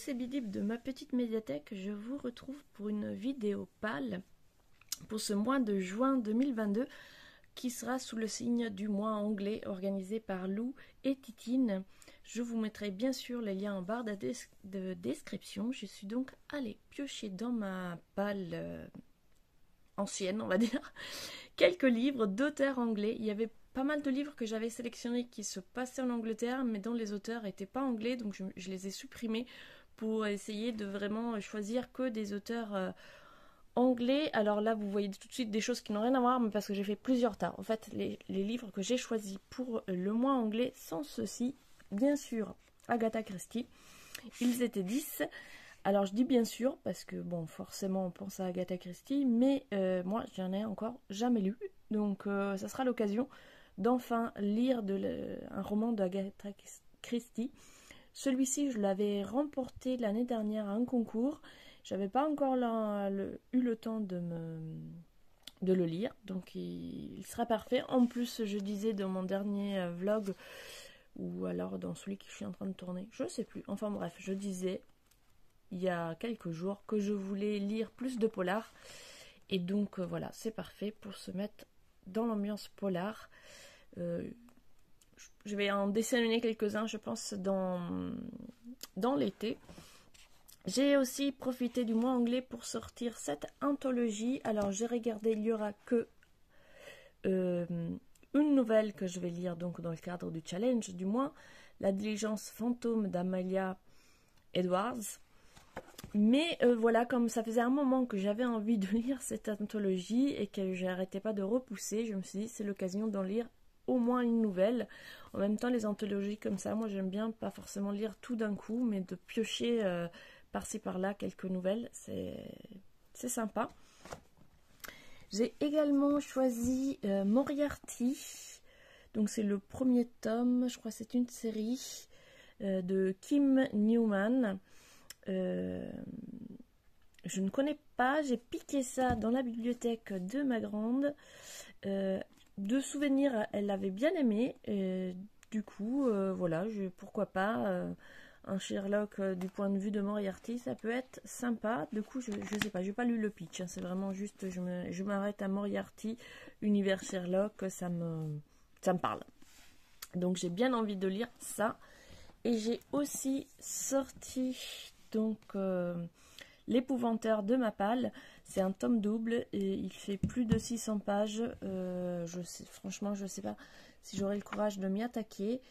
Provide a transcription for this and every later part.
c'est Bidip de ma petite médiathèque. Je vous retrouve pour une vidéo pâle pour ce mois de juin 2022 qui sera sous le signe du mois anglais organisé par Lou et Titine. Je vous mettrai bien sûr les liens en barre de description. Je suis donc allée piocher dans ma palle ancienne, on va dire, quelques livres d'auteurs anglais. Il y avait pas mal de livres que j'avais sélectionnés qui se passaient en Angleterre, mais dont les auteurs n'étaient pas anglais, donc je les ai supprimés pour essayer de vraiment choisir que des auteurs anglais. Alors là, vous voyez tout de suite des choses qui n'ont rien à voir, mais parce que j'ai fait plusieurs tas. En fait, les livres que j'ai choisis pour le mois anglais sont ceux-ci. Bien sûr, Agatha Christie. Ils étaient 10. Alors je dis bien sûr, parce que bon, forcément on pense à Agatha Christie, mais moi j'en ai encore jamais lu. Donc ça sera l'occasion d'enfin lire un roman d'Agatha Christie. Celui-ci, je l'avais remporté l'année dernière à un concours. J'avais pas encore eu le temps de le lire, donc il sera parfait. En plus, je disais dans mon dernier vlog, ou alors dans celui que je suis en train de tourner, je sais plus. Enfin bref, je disais il y a quelques jours que je voulais lire plus de polar. Et donc voilà, c'est parfait pour se mettre dans l'ambiance polar. Je vais en décerniner quelques-uns, je pense, dans l'été. J'ai aussi profité du mois anglais pour sortir cette anthologie. Alors j'ai regardé, il n'y aura que une nouvelle que je vais lire donc dans le cadre du challenge du mois, La diligence fantôme d'Amelia Edwards. Mais voilà, comme ça faisait un moment que j'avais envie de lire cette anthologie et que j'arrêtais pas de repousser, je me suis dit c'est l'occasion d'en lire au moins une nouvelle. En même temps, les anthologies comme ça, moi j'aime bien pas forcément lire tout d'un coup, mais de piocher par-ci par-là quelques nouvelles, c'est sympa. J'ai également choisi Moriarty, donc c'est le premier tome, je crois que c'est une série de Kim Newman. Je ne connais pas, j'ai piqué ça dans la bibliothèque de ma grande. De souvenirs, elle l'avait bien aimé. Du coup, voilà, pourquoi pas un Sherlock du point de vue de Moriarty, ça peut être sympa. Du coup, je sais pas, j'ai pas lu le pitch, hein, c'est vraiment juste, je m'arrête à Moriarty, univers Sherlock, ça me parle. Donc j'ai bien envie de lire ça. Et j'ai aussi sorti donc L'épouvanteur de ma palle. C'est un tome double et il fait plus de 600 pages. Franchement, je sais pas si j'aurai le courage de m'y attaquer.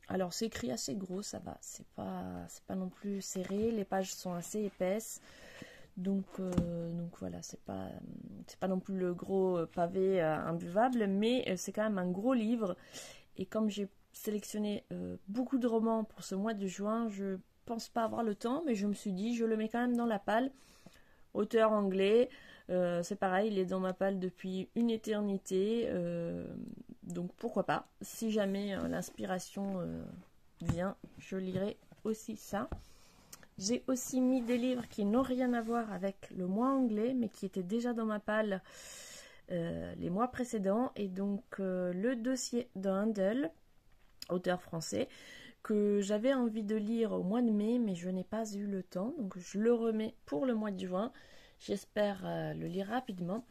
Alors c'est écrit assez gros, ça va. C'est pas non plus serré. Les pages sont assez épaisses. Donc voilà, c'est pas non plus le gros pavé imbuvable, mais c'est quand même un gros livre. Et comme j'ai sélectionné beaucoup de romans pour ce mois de juin, je pense pas avoir le temps, mais je me suis dit je le mets quand même dans la palle. Auteur anglais, c'est pareil, il est dans ma palle depuis une éternité, donc pourquoi pas, si jamais l'inspiration vient, je lirai aussi ça. J'ai aussi mis des livres qui n'ont rien à voir avec le mois anglais, mais qui étaient déjà dans ma palle les mois précédents, et donc le dossier de Handel, auteur français, que j'avais envie de lire au mois de mai, mais je n'ai pas eu le temps, donc je le remets pour le mois de juin. J'espère le lire rapidement.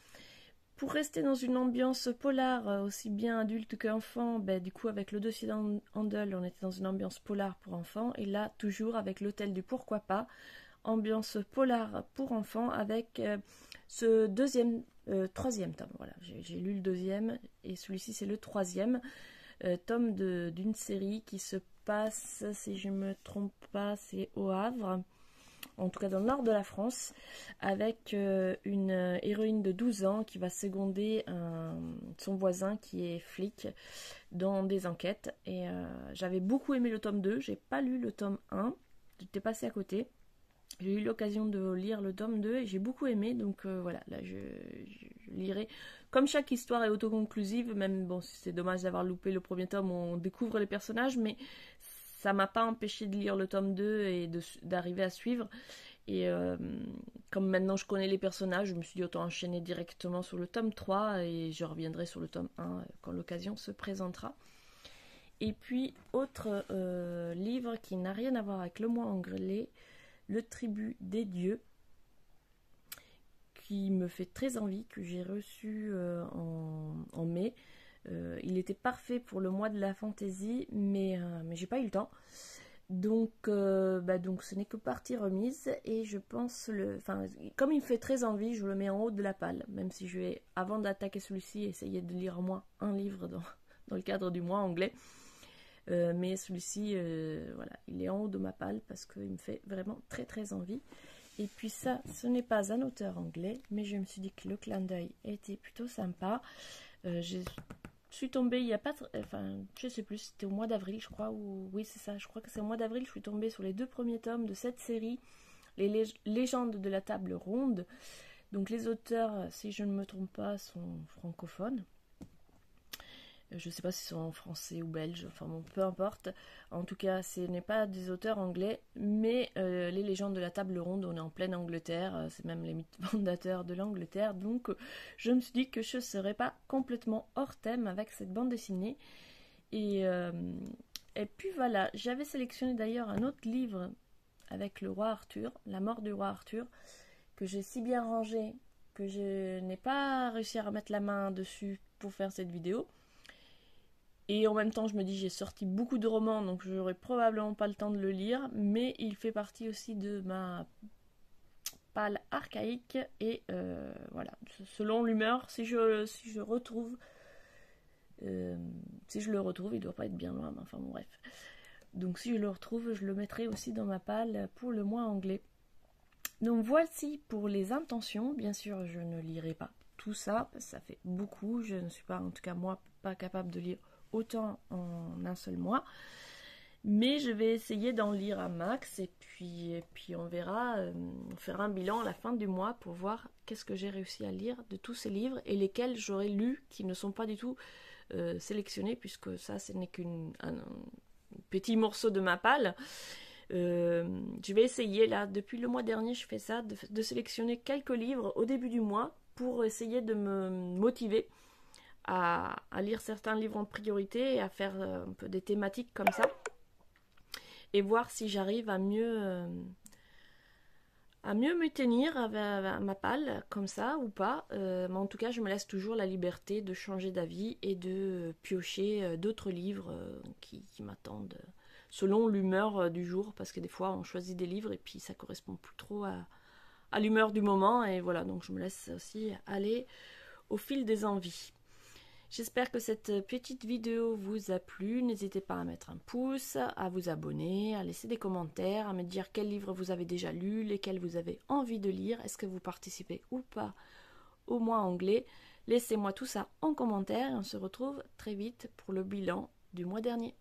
Pour rester dans une ambiance polar, aussi bien adulte qu'enfant, du coup avec le dossier d'Handel, on était dans une ambiance polar pour enfants, et là toujours avec l'hôtel du pourquoi pas, ambiance polar pour enfants avec ce troisième tome. Voilà, j'ai lu le deuxième et celui-ci c'est le troisième tome d'une série qui se passe, si je me trompe pas, c'est au Havre, en tout cas dans le nord de la France, avec une héroïne de 12 ans qui va seconder son voisin qui est flic dans des enquêtes. Et j'avais beaucoup aimé le tome 2, j'ai pas lu le tome 1, j'étais passée à côté. J'ai eu l'occasion de lire le tome 2 et j'ai beaucoup aimé, donc voilà, là je lirai. Comme chaque histoire est autoconclusive, même bon, c'est dommage d'avoir loupé le premier tome où on découvre les personnages, mais ça m'a pas empêché de lire le tome 2 et d'arriver à suivre. Et comme maintenant je connais les personnages, je me suis dit autant enchaîner directement sur le tome 3 et je reviendrai sur le tome 1 quand l'occasion se présentera. Et puis, autre livre qui n'a rien à voir avec le mois anglais, Le Tribut des Dieux, qui me fait très envie, que j'ai reçu en mai. Il était parfait pour le mois de la fantaisie, mais j'ai pas eu le temps. Donc ce n'est que partie remise, et je pense, comme il me fait très envie, je le mets en haut de la palle, même si je vais, avant d'attaquer celui-ci, essayer de lire au moins un livre dans le cadre du mois anglais. Mais celui-ci, voilà, il est en haut de ma palle parce qu'il me fait vraiment très très envie. Et puis ça, ce n'est pas un auteur anglais, mais je me suis dit que le clin d'œil était plutôt sympa. Je suis tombée il n'y a pas... je sais plus, c'était au mois d'avril, je crois. Oui, c'est ça, je crois que c'est au mois d'avril, je suis tombée sur les 2 premiers tomes de cette série, les légendes de la table ronde. Donc les auteurs, si je ne me trompe pas, sont francophones. Je ne sais pas si c'est en français ou belge, enfin bon, peu importe. En tout cas, ce n'est pas des auteurs anglais, mais les légendes de la table ronde, on est en pleine Angleterre, c'est même les mythes fondateurs de l'Angleterre, donc je me suis dit que je ne serais pas complètement hors thème avec cette bande dessinée. Et puis voilà, j'avais sélectionné d'ailleurs un autre livre avec le roi Arthur, La mort du roi Arthur, que j'ai si bien rangé que je n'ai pas réussi à remettre la main dessus pour faire cette vidéo. Et en même temps, je me dis, j'ai sorti beaucoup de romans, donc je n'aurai probablement pas le temps de le lire, mais il fait partie aussi de ma palle archaïque, et voilà, selon l'humeur, si je le retrouve, il ne doit pas être bien loin, mais enfin bon, bref. Donc si je le retrouve, je le mettrai aussi dans ma palle pour le mois anglais. Donc voici pour les intentions. Bien sûr, je ne lirai pas tout ça, parce que ça fait beaucoup. Je ne suis pas, en tout cas moi, pas capable de lire autant en un seul mois, mais je vais essayer d'en lire un max, et puis on verra, on fera un bilan à la fin du mois pour voir qu'est-ce que j'ai réussi à lire de tous ces livres, et lesquels j'aurais lus qui ne sont pas du tout sélectionnés, puisque ça, ce n'est qu'un petit morceau de ma palle. Je vais essayer, là, depuis le mois dernier, je fais ça, de sélectionner quelques livres au début du mois pour essayer de me motiver à lire certains livres en priorité, et à faire un peu des thématiques comme ça, et voir si j'arrive à mieux me tenir à ma palle comme ça ou pas. Mais en tout cas, je me laisse toujours la liberté de changer d'avis et de piocher d'autres livres qui m'attendent selon l'humeur du jour, parce que des fois on choisit des livres et puis ça correspond plus trop à l'humeur du moment, et voilà, donc je me laisse aussi aller au fil des envies. J'espère que cette petite vidéo vous a plu. N'hésitez pas à mettre un pouce, à vous abonner, à laisser des commentaires, à me dire quels livres vous avez déjà lus, lesquels vous avez envie de lire, est-ce que vous participez ou pas au mois anglais. Laissez-moi tout ça en commentaire, et on se retrouve très vite pour le bilan du mois dernier.